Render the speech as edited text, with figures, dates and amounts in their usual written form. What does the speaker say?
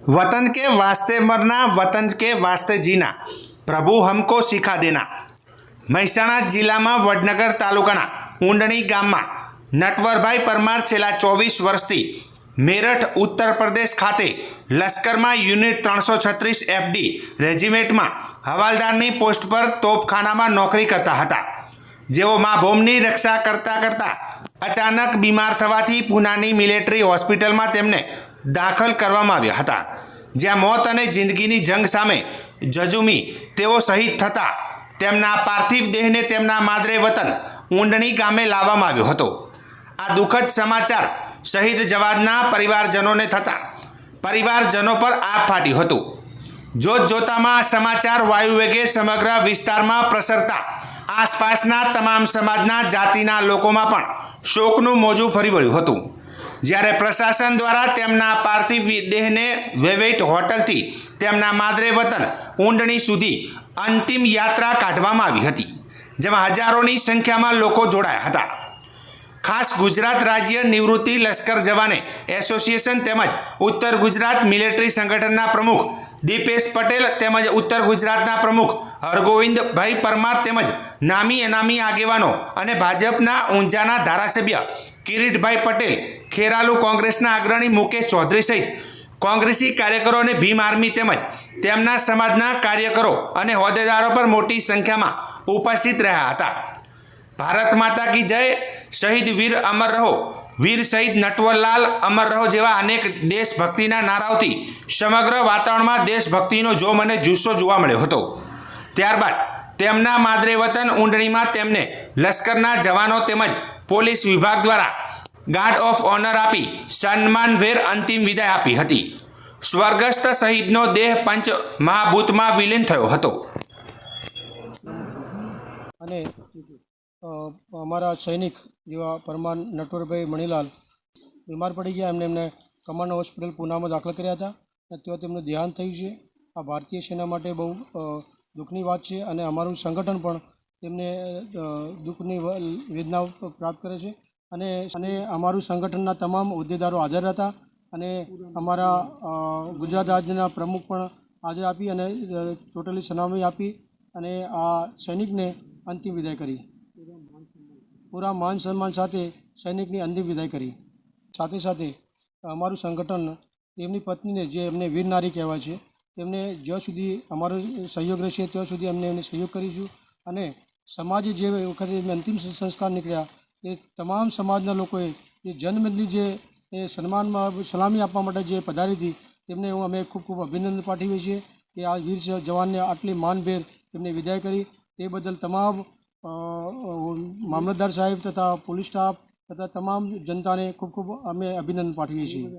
वतन के वास्ते मरना, वतन के वास्ते जीना, प्रभु हमको सिखा देना। મહેસાણા જિલ્લામાં વડનગર તાલુકાના ઊંડણી ગામમાં નટવરભાઈ પરમાર છેલ્લા 24 વર્ષથી મેરઠ ઉત્તર પ્રદેશ ખાતે લશ્કરમાં યુનિટ 336 FD રેજિમેન્ટમાં હવાલદારની પોસ્ટ પર તોપખાનામાં નોકરી કરતા હતા। જેઓ મા ભૂમિની રક્ષા કરતા કરતા અચાનક બીમાર થવાથી પૂનાની મિલિટરી હોસ્પિટલમાં તેમને દાખલ કરવામાં આવ્યા હતા, જ્યાં મોત અને જિંદગીની જંગ સામે જજુમી તેઓ શહીદ થતા તેમના પાર્થિવ દેહને તેમના માદરે વતન ઊંડણી ગામે લાવવામાં આવ્યો હતો। આ દુઃખદ સમાચાર શહીદ જવાનના પરિવારજનોને થતાં પરિવારજનો પર આપ ફાટ્યું હતું। જોતજોતામાં આ સમાચાર વાયુવેગે સમગ્ર વિસ્તારમાં પ્રસરતા આસપાસના તમામ સમાજના જાતિના લોકોમાં પણ શોકનું મોજું ફરી વળ્યું હતું। જ્યારે પ્રશાસન દ્વારા તેમના પાર્થિવ દેહને વેવેટ હોટલથી તેમના માદરે વતન ઊંડણી સુધી અંતિમ યાત્રા કાઢવામાં આવી હતી, જેમાં હજારોની સંખ્યામાં લોકો જોડાયા હતા। ખાસ ગુજરાત રાજ્ય નિવૃત્તિ લશ્કર જવાને એસોસિએશન તેમજ ઉત્તર ગુજરાત મિલિટરી સંગઠનના પ્રમુખ દીપેશ પટેલ તેમજ ઉત્તર ગુજરાતના પ્રમુખ હરગોવિંદભાઈ પરમાર તેમજ નામી અનામી આગેવાનો અને ભાજપના ઊંઝાના ધારાસભ્ય કિરીટભાઈ પટેલ, ખેરાલુ કોંગ્રેસના અગ્રણી મુકેશ ચૌધરી સહિત કોંગ્રેસી કાર્યકરો અને ભીમ આર્મી તેમજ તેમના સમાજના કાર્યકરો અને હોદ્દેદારો પર મોટી સંખ્યામાં ઉપસ્થિત રહ્યા હતા। ભારત માતા કી જય, શહીદ વીર અમર રહો, વીર શહીદ નટવરલાલ અમર રહો જેવા અનેક દેશભક્તિના નારાઓથી સમગ્ર વાતાવરણમાં દેશભક્તિનો જોમ અને જુસ્સો જોવા મળ્યો હતો। ત્યારબાદ તેમના માદરે વતન ઊંડણીમાં તેમને લશ્કરના જવાનો તેમજ પોલીસ વિભાગ દ્વારા ગાર્ડ ઓફ ઓનર આપી સન્માનભેર અંતિમ વિદાય આપી હતી। સ્વર્ગસ્થ શહીદનો દેહ પંચ મહાભૂતમાં વિલીન થયો હતો। અને અમારા સૈનિક જેવા પરમાર નટવરભાઈ મણીલાલ બીમાર પડી ગયા, એમને કમાન્ડ હોસ્પિટલ પૂનામાં દાખલ કર્યા હતા અને ત્યાં તેમનું દેહાંત થયું છે। આ ભારતીય સેના માટે બહુ દુઃખની વાત છે અને અમારું સંગઠન પણ તેમને દુઃખની વેદના પ્રાપ્ત કરે છે અને અમારું સંગઠનના તમામ હોદ્દેદારો હાજર હતા અને અમારા ગુજરાત રાજ્યના પ્રમુખ પણ હાજર આપી અને ટોટલી સલામી આપી અને આ સૈનિકને અંતિમ વિદાય કરી, પૂરા માન સન્માન સાથે સૈનિકની અંતિમ વિદાય કરી। સાથે સાથે અમારું સંગઠન તેમની પત્નીને, જે એમને વીર નારી કહેવાય છે, તેમને જ્યાં સુધી અમારો સહયોગ રહેશે ત્યાં સુધી એમને સહયોગ કરીશું અને સમાજે જે વખતે અંતિમ સંસ્કાર નીકળ્યા એ તમામ સમાજના લોકોએ જે જન્મદિન જે એ સન્માનમાં સલામી આપવા માટે જે પધારી હતી તેમને અમે ખૂબ ખૂબ અભિનંદન પાઠવીએ છીએ કે આ વીર જવાનને આટલી માનભેર તેમને વિદાય કરી તે બદલ તમામ મામલતદાર સાહેબ તથા પોલીસ સ્ટાફ તથા તમામ જનતાને ખૂબ ખૂબ અમે અભિનંદન પાઠવીએ છીએ।